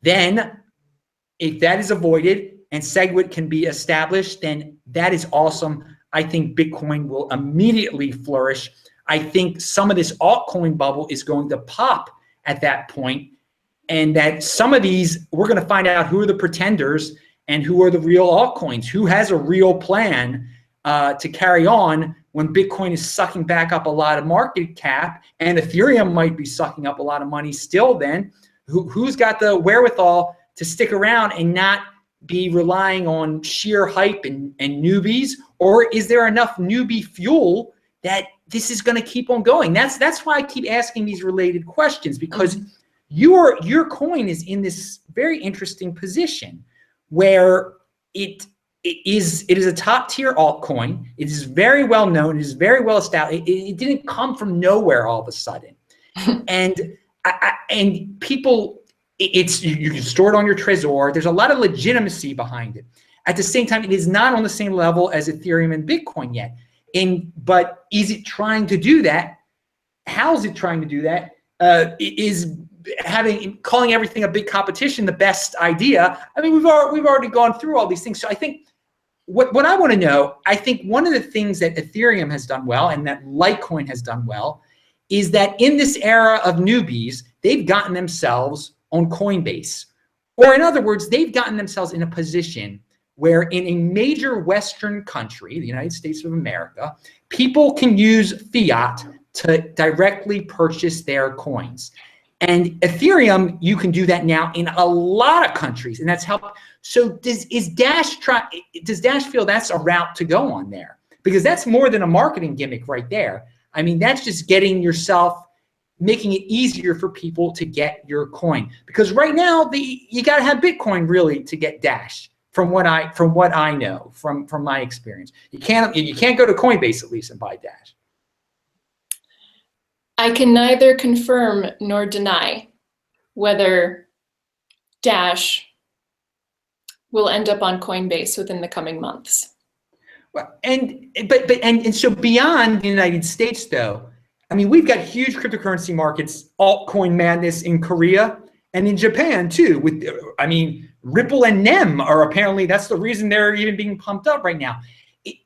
Then, if that is avoided and SegWit can be established, then that is awesome. I think Bitcoin will immediately flourish. I think some of this altcoin bubble is going to pop at that point, and that some of these, we're going to find out who are the pretenders and who are the real altcoins, who has a real plan to carry on when Bitcoin is sucking back up a lot of market cap, and Ethereum might be sucking up a lot of money still then. Who's got the wherewithal to stick around and not be relying on sheer hype and newbies, or is there enough newbie fuel that this is going to keep on going? That's why I keep asking these related questions, because your coin is in this very interesting position where it is a top tier altcoin. It is very well known. It is very well established. It didn't come from nowhere all of a sudden, and people. You can store it on your Trezor. There's a lot of legitimacy behind it. At the same time, it is not on the same level as Ethereum and Bitcoin yet. But is it trying to do that? How is it trying to do that? Is calling everything a big competition the best idea? I mean, we've already gone through all these things. So I think what I want to know, I think one of the things that Ethereum has done well and that Litecoin has done well is that in this era of newbies, they've gotten themselves on Coinbase. Or in other words, they've gotten themselves in a position where in a major Western country, the United States of America, people can use fiat to directly purchase their coins. And Ethereum, you can do that now in a lot of countries, and that's helped. So does Dash feel that's a route to go on there? Because that's more than a marketing gimmick right there. I mean, that's just getting yourself, making it easier for people to get your coin. Because right now, you got to have Bitcoin really to get Dash. From what I know, from my experience, you can't go to Coinbase at least and buy Dash. I can neither confirm nor deny whether Dash will end up on Coinbase within the coming months. Well, and so beyond the United States, though, I mean, we've got huge cryptocurrency markets, altcoin madness in Korea and in Japan too. With, I mean, Ripple and NEM are apparently, that's the reason they're even being pumped up right now.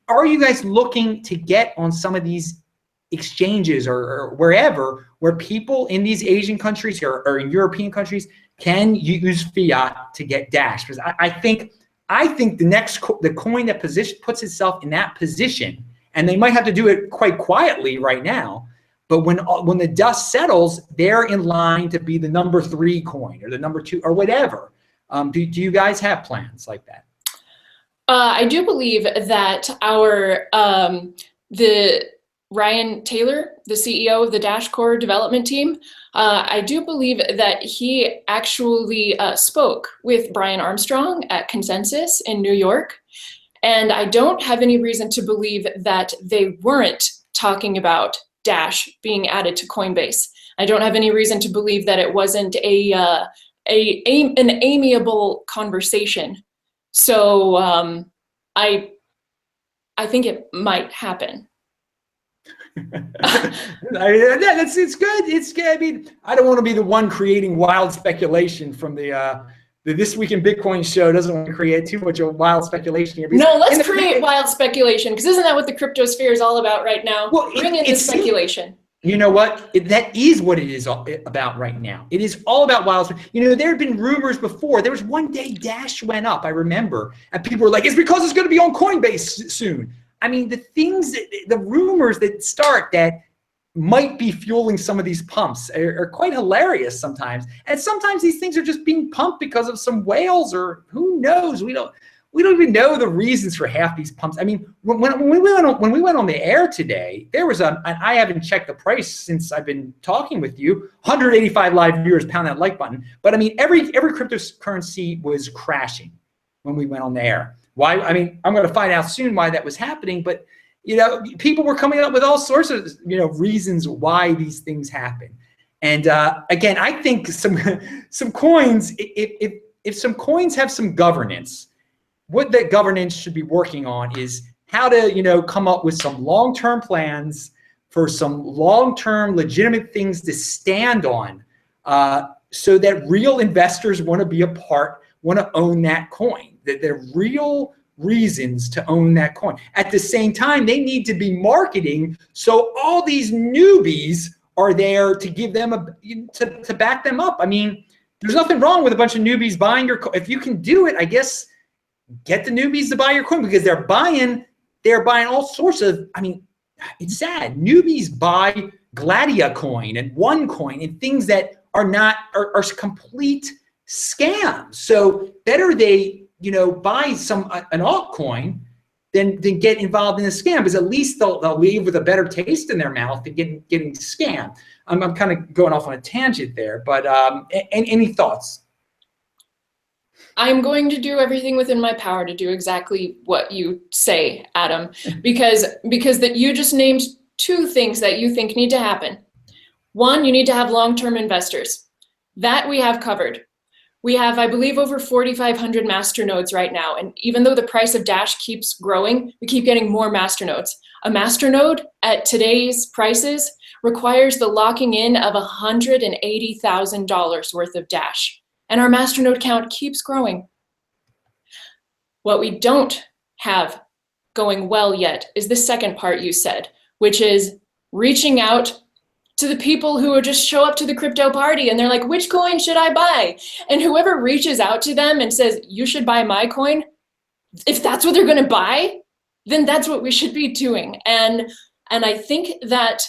Are you guys looking to get on some of these exchanges or wherever, where people in these Asian countries or in European countries can use fiat to get Dash? Because I think the coin that puts itself in that position, and they might have to do it quite quietly right now, but when the dust settles, they're in line to be the number 3 coin or the number 2 or whatever. Do you guys have plans like that? I do believe that the Ryan Taylor, the CEO of the Dash Core development team, I do believe that he actually spoke with Brian Armstrong at Consensus in New York. And I don't have any reason to believe that they weren't talking about Dash being added to Coinbase. I don't have any reason to believe that it wasn't an amiable conversation. So I think it might happen. It's good. It's good. I mean, I don't want to be the one creating wild speculation from the This Week in Bitcoin show. Doesn't want to create too much of wild speculation here. No, let's create wild speculation, because isn't that what the cryptosphere is all about right now? Well, Bring in the speculation. You know what? That is what it is all about right now. It is all about wild. You know, there had been rumors before. There was one day Dash went up, I remember, and people were like, "It's because it's going to be on Coinbase soon." I mean, the rumors that start that might be fueling some of these pumps are quite hilarious sometimes. And sometimes these things are just being pumped because of some whales or who knows. We don't even know the reasons for half these pumps. I mean, when we went on the air today, there was and I haven't checked the price since I've been talking with you. 185 live viewers, pound that like button. But I mean, every cryptocurrency was crashing when we went on the air. Why? I mean, I'm going to find out soon why that was happening. But you know, people were coming up with all sorts of reasons why these things happen. And again, I think some coins, if some coins have some governance, what that governance should be working on is how to come up with some long-term plans for some long-term legitimate things to stand on, so that real investors want to be a part, want to own that coin, that they're real reasons to own that coin. At the same time, they need to be marketing, so all these newbies are there to give them to back them up. I mean, there's nothing wrong with a bunch of newbies buying your coin. If you can do it, I guess get the newbies to buy your coin, because they're buying all sorts of, I mean, it's sad. Newbies buy Gladia coin and OneCoin and things that are complete scams. So better they buy an altcoin than get involved in a scam, because at least they'll leave with a better taste in their mouth than getting scammed. I'm kind of going off on a tangent there, but any thoughts? I'm going to do everything within my power to do exactly what you say, Adam, because that you just named two things that you think need to happen. One, you need to have long-term investors. That we have covered. We have, I believe, over 4,500 masternodes right now. And even though the price of Dash keeps growing, we keep getting more masternodes. A masternode at today's prices requires the locking in of $180,000 worth of Dash. And our masternode count keeps growing. What we don't have going well yet is the second part you said, which is reaching out to the people who would just show up to the crypto party and they're like, which coin should I buy? And whoever reaches out to them and says, you should buy my coin, if that's what they're going to buy, then that's what we should be doing. And I think that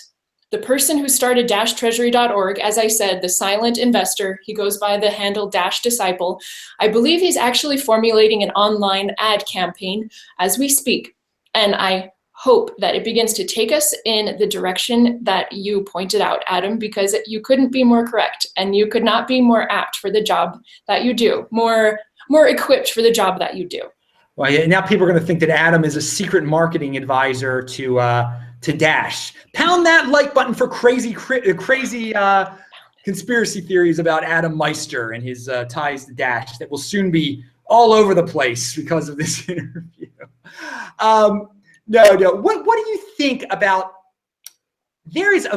the person who started dashtreasury.org, as I said, the silent investor, he goes by the handle Dash Disciple. I believe he's actually formulating an online ad campaign as we speak. And I hope that it begins to take us in the direction that you pointed out, Adam, because you couldn't be more correct and you could not be more apt for the job that you do, more equipped for the job that you do. Well, yeah, now people are going to think that Adam is a secret marketing advisor to Dash. Pound that like button for crazy conspiracy theories about Adam Meister and his ties to Dash that will soon be all over the place because of this interview. No. What do you think about? There is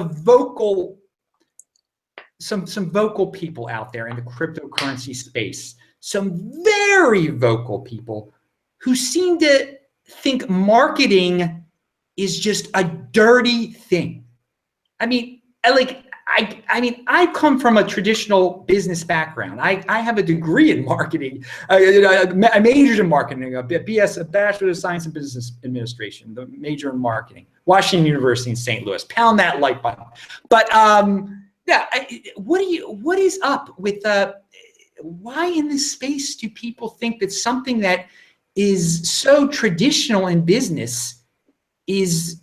some vocal people out there in the cryptocurrency space, some very vocal people who seem to think marketing is just a dirty thing. I mean, I come from a traditional business background. I have a degree in marketing. I majored in marketing, a Bachelor of Science in Business Administration, the major in marketing, Washington University in St. Louis. Pound that like button. But what is up with why in this space do people think that something that is so traditional in business is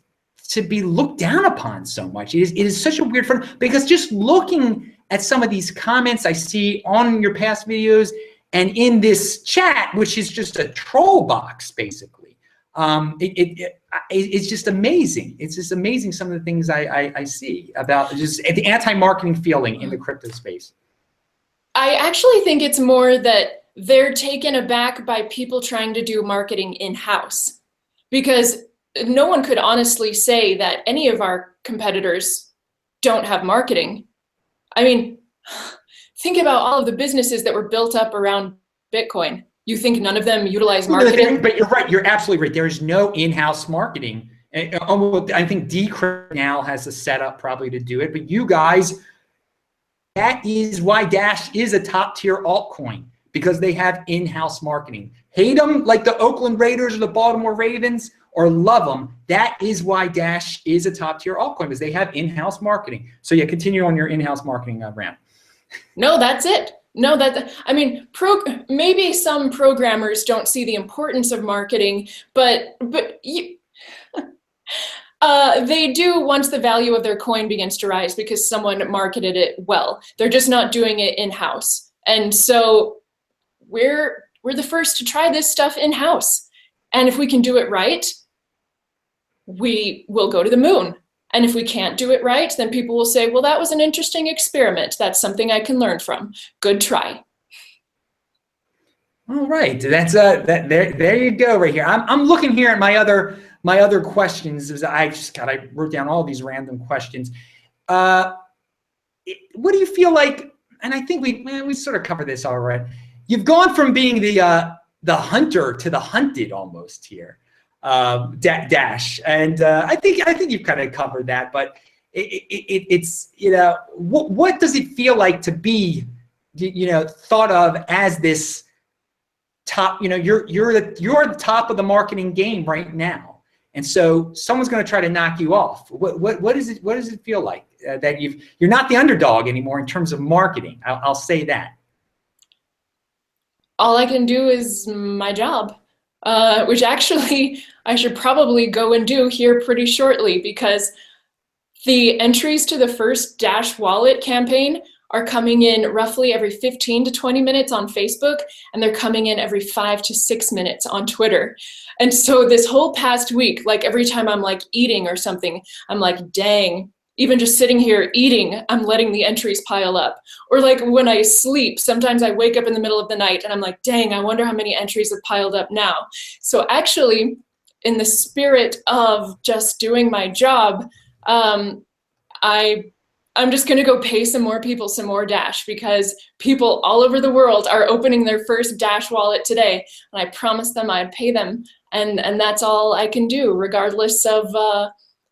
to be looked down upon so much? It is such a weird phenomenon, because just looking at some of these comments I see on your past videos and in this chat, which is just a troll box, basically, it's just amazing. It's just amazing some of the things I see about just the anti-marketing feeling in the crypto space. I actually think it's more that they're taken aback by people trying to do marketing in-house, because no one could honestly say that any of our competitors don't have marketing. I mean, think about all of the businesses that were built up around Bitcoin. You think none of them utilize marketing? But you're right. You're absolutely right. There is no in-house marketing. I think Decrypt now has a setup probably to do it. But you guys, that is why Dash is a top-tier altcoin, because they have in-house marketing. Hate them like the Oakland Raiders or the Baltimore Ravens, or love them. That is why Dash is a top-tier altcoin, because they have in-house marketing. So yeah, continue on your in-house marketing rant. No, that's it. No, I mean, maybe some programmers don't see the importance of marketing, but they do once the value of their coin begins to rise because someone marketed it well. They're just not doing it in-house. And so we're the first to try this stuff in-house. And if we can do it right, we will go to the moon. And if we can't do it right, then people will say, well, that was an interesting experiment. That's something I can learn from. Good try. All right, that's there you go right here. I'm looking here at my other questions. I wrote down all these random questions. What do you feel like? And I think we sort of covered this already. You've gone from being the hunter to the hunted almost here, Dash, and I think you've kind of covered that. But it's what does it feel like to be thought of as this top? You're the top of the marketing game right now, and so someone's going to try to knock you off. What does it feel like that you're not the underdog anymore in terms of marketing? I'll say that. all I can do is my job, which actually I should probably go and do here pretty shortly, because the entries to the first Dash Wallet campaign are coming in roughly every 15 to 20 minutes on Facebook, and they're coming in every 5 to 6 minutes on Twitter. And so this whole past week, like every time I'm like eating or something, I'm like, dang, even just sitting here eating, I'm letting the entries pile up. Or like when I sleep, sometimes I wake up in the middle of the night and I'm like, dang, I wonder how many entries have piled up now. So actually, in the spirit of just doing my job, I'm just gonna go pay some more people some more Dash, because people all over the world are opening their first Dash wallet today, and I promised them I'd pay them, and that's all I can do, regardless of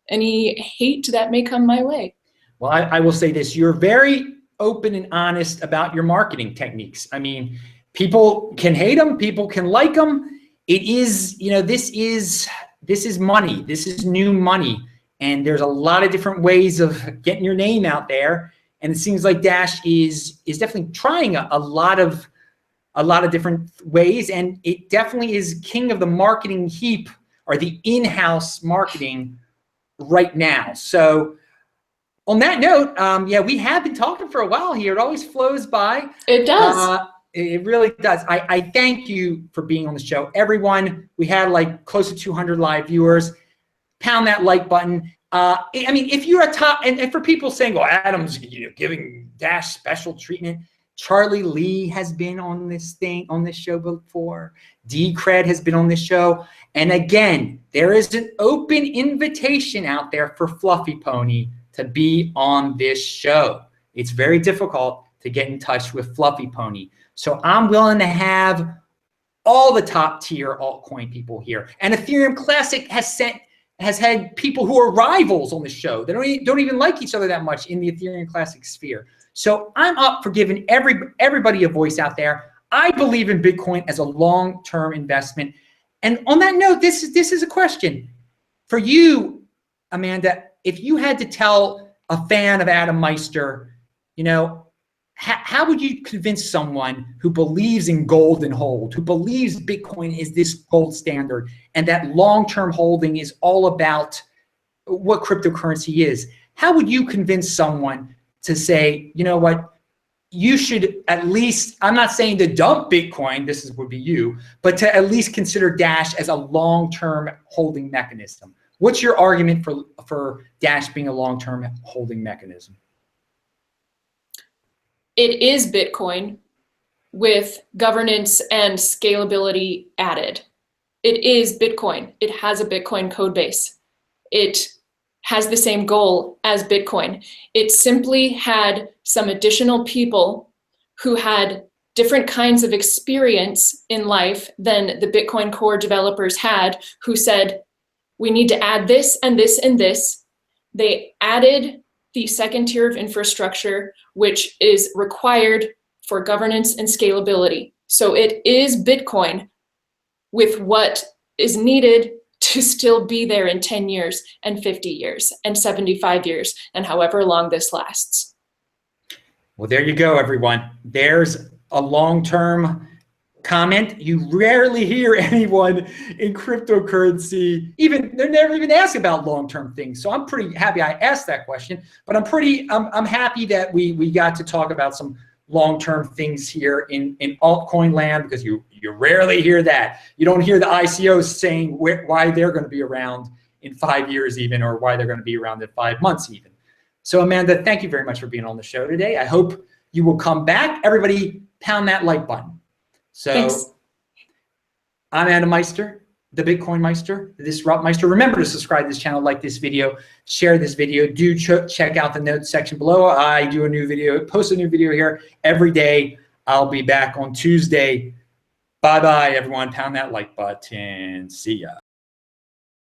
any hate that may come my way. Well, I will say this: you're very open and honest about your marketing techniques. I mean, people can hate them, people can like them. It is, you know, this is money. This is new money. And there's a lot of different ways of getting your name out there. And it seems like Dash is definitely trying a lot of different ways. And it definitely is king of the marketing heap, or the in-house marketing right now. So on that note, yeah, we have been talking for a while here. It always flows by. It does. It really does. I thank you for being on the show. Everyone, we had like close to 200 live viewers. Pound that like button. I mean, if you're a top, and for people saying, well, Adam's, you know, giving Dash special treatment, Charlie Lee has been on this show before. D-Cred has been on this show. And again, there is an open invitation out there for Fluffy Pony to be on this show. It's very difficult to get in touch with Fluffy Pony. So I'm willing to have all the top tier altcoin people here. And Ethereum Classic has had people who are rivals on the show. They don't even like each other that much in the Ethereum Classic sphere. So I'm up for giving everybody a voice out there. I believe in Bitcoin as a long-term investment. And on that note, this is a question for you, Amanda. If you had to tell a fan of Adam Meister, you know, how would you convince someone who believes in gold and hold, who believes Bitcoin is this gold standard, and that long-term holding is all about what cryptocurrency is? How would you convince someone to say, you know what, you should at least, I'm not saying to dump Bitcoin, would be you, but to at least consider Dash as a long-term holding mechanism? What's your argument for Dash being a long-term holding mechanism? It is Bitcoin with governance and scalability added. It is Bitcoin. It has a Bitcoin code base. It has the same goal as Bitcoin. It simply had some additional people who had different kinds of experience in life than the Bitcoin core developers had, who said, we need to add this and this and this. They added the second tier of infrastructure, which is required for governance and scalability. So it is Bitcoin with what is needed to still be there in 10 years and 50 years and 75 years and however long this lasts. Well, there you go, everyone. There's a long-term comment. You rarely hear anyone in cryptocurrency, they never even ask about long-term things. So I'm pretty happy I asked that question, but I'm happy that we got to talk about some long-term things here in altcoin land, because you rarely hear that. You don't hear the ICOs saying why they're going to be around in 5 years even, or why they're going to be around in 5 months even. So Amanda, thank you very much for being on the show today. I hope you will come back. Everybody pound that like button. So thanks. I'm Adam Meister, the Bitcoin Meister, the Disrupt Meister. Remember to subscribe to this channel, like this video, share this video. Do check out the notes section below. I do a new video, post a new video here every day. I'll be back on Tuesday. Bye-bye, everyone. Pound that like button. See ya.